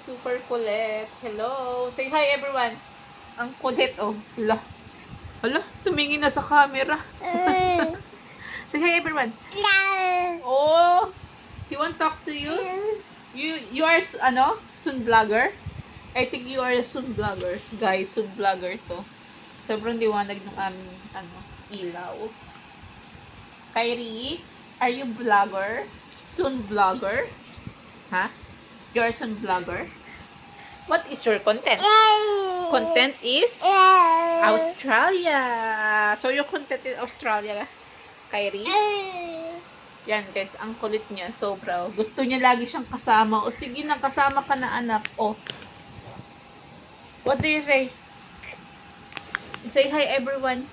super kulit. Hello. Say hi everyone. Ang kulit oh. Hala. Hala, tumingin na sa camera. Say hi everyone. Oh, he won't talk to you? You are soon vlogger? I think you are a soon vlogger. Guys, soon vlogger to. Sobrang liwanag ng aming ilaw. Kyrie, are you vlogger? Soon vlogger? Ha? You're a soon vlogger? What is your content? Content is Australia. So your content is Australia, Kyrie? Yan guys, ang kulit niya, sobra. Gusto niya lagi siyang kasama. O sige na, kasama ka na anak. O. What do you say? Say hi everyone.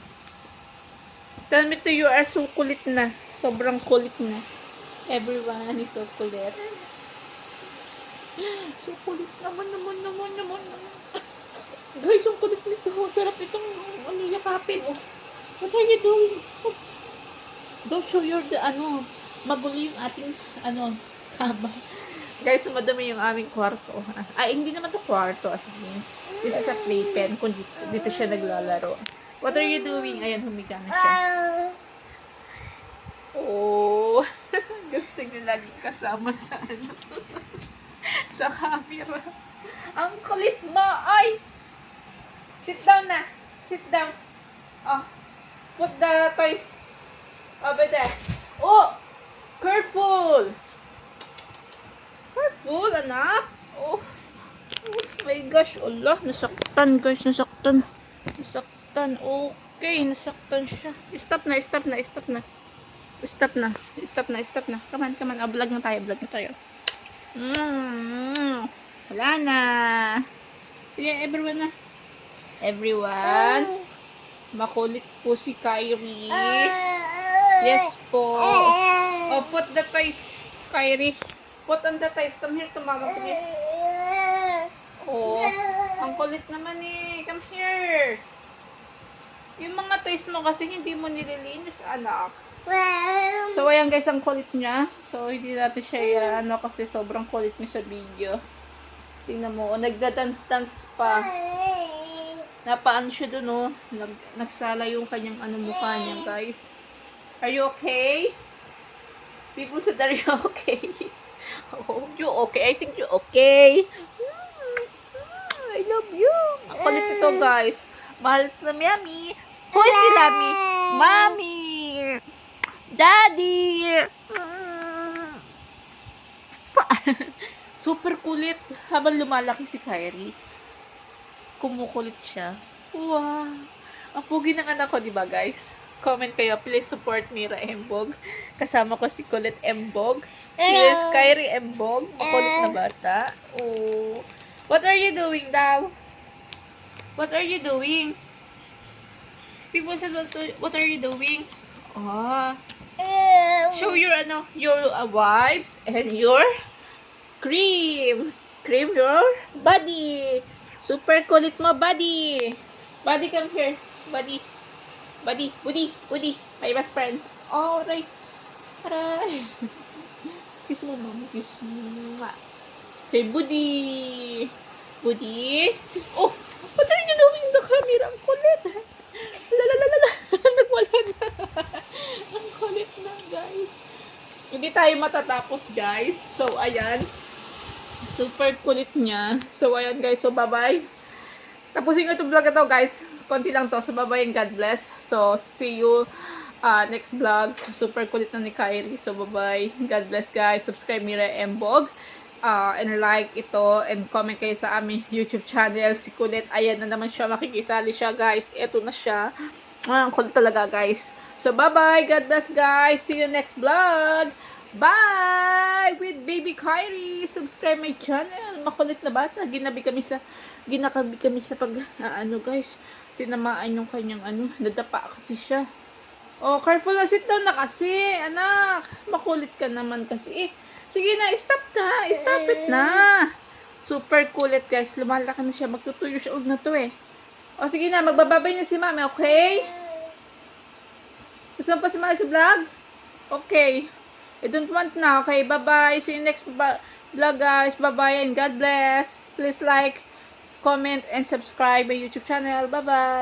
Tell me to you are so kulit na. Sobrang kulit na. Everyone is so kulit. So kulit naman. Guys, yung kulit nito. Sarap itong yakapin. Oh. What are you doing? Oh. Don't show your magulo yung ating kama. Guys, madami yung aming kwarto. Ay, hindi naman to kwarto. As in, this is a playpen. Kung dito siya naglalaro. What are you doing? Ayan, humiga na siya. Oh, gusto niya lagi kasama sa sa camera. Ang kulit mo, ay! Sit down na. Sit down. Oh, put the toys over there. Oh, careful. Careful, anak. Oh my gosh, Allah, nasaktan guys, nasaktan. Okay, nasaktan siya. Stop na. Come on. Vlog na tayo. Wala na. Sige, everyone. Makulit po si Kyrie. Yes po. Oh, put the toys, Kyrie. Put on the toys. Come here to mama, please. Oh, ang kulit naman eh. Come here. Yung mga toys mo kasi hindi mo nililinis, anak. So, ayan guys, ang kulit niya. So, hindi natin siya kasi sobrang kulit niya sa video. Tingnan mo, nagda-dance-dance pa. Napaan siya dun, oh. Nagsala yung kanyang mukha niya, guys. Are you okay? People said, are you okay? Oh, you okay? I think you're okay. I love you. Ang kulit ito, guys. Mahal na Mami. Who is si Mami? Mami! Daddy! Super kulit. Habang lumalaki si Kyrie, kumukulit siya. Wow! Ang pugi ng anak ko, diba guys? Comment kayo. Please support Mira Embog. Kasama ko si Kulit Embog. Yes, Kyrie Embog. Makulit na bata. Oh. What are you doing daw? What are you doing? People said, what are you doing? Oh. Show your wipes and your cream. Cream your body. Super kulit mo, buddy. Buddy, come here. Buddy. My best friend. Oh, right. Aray. Kiss mo, mama. Kiss mo. Say, buddy. Oh, what are you doing in the camera? Ang kulit. Nagwala na. Ang kulit na, guys. Hindi tayo matatapos, guys. So, ayan. Super kulit niya. So, ayan, guys. So, bye-bye. Tapusin ko itong vlog na to, guys. Konti lang to. So, bye-bye and God bless. So, see you next vlog. Super kulit na ni Kyrie. So, bye-bye. God bless, guys. Subscribe Mira Embog. And like ito. And comment kayo sa aming YouTube channel. Si Kulit. Ayan na naman siya. Makikisali siya, guys. Ito na siya. Ang kulit talaga, guys. So, bye-bye. God bless, guys. See you next vlog. Bye! With baby Kyrie. Subscribe my channel. Makulit na bata. Ginakabi kami sa pag, guys. Tinamaan yung kanyang, nadapa kasi siya. Oh, careful na. Sit down na kasi, anak. Makulit ka naman kasi. Sige na, stop it na. Super kulit, guys. Lumalaki na siya. Magto 2 years old na to eh. O, sige na. Magbababay na si mami, okay? Gusto mo pa si mami sa vlog? Okay. I don't want na. Okay, bye-bye. See you next vlog guys. Bye-bye and God bless. Please like, comment, and subscribe my YouTube channel. Bye-bye.